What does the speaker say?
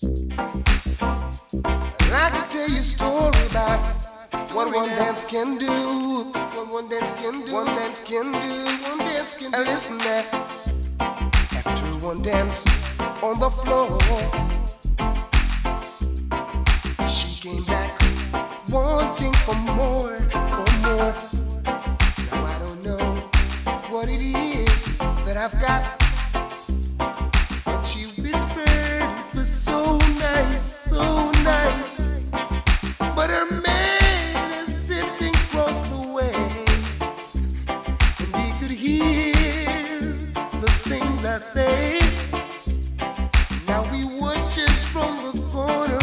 And I can tell you a story about what one dance can do. What one dance can do. One dance can do. One dance can do. And listen there. After one dance on the floor, she came back wanting for more, for more. Now I don't know what it is that I've got, but she whispered it was so nice, so nice. But her man is sitting across the way, and he could hear the things I say. Now we watches from the corner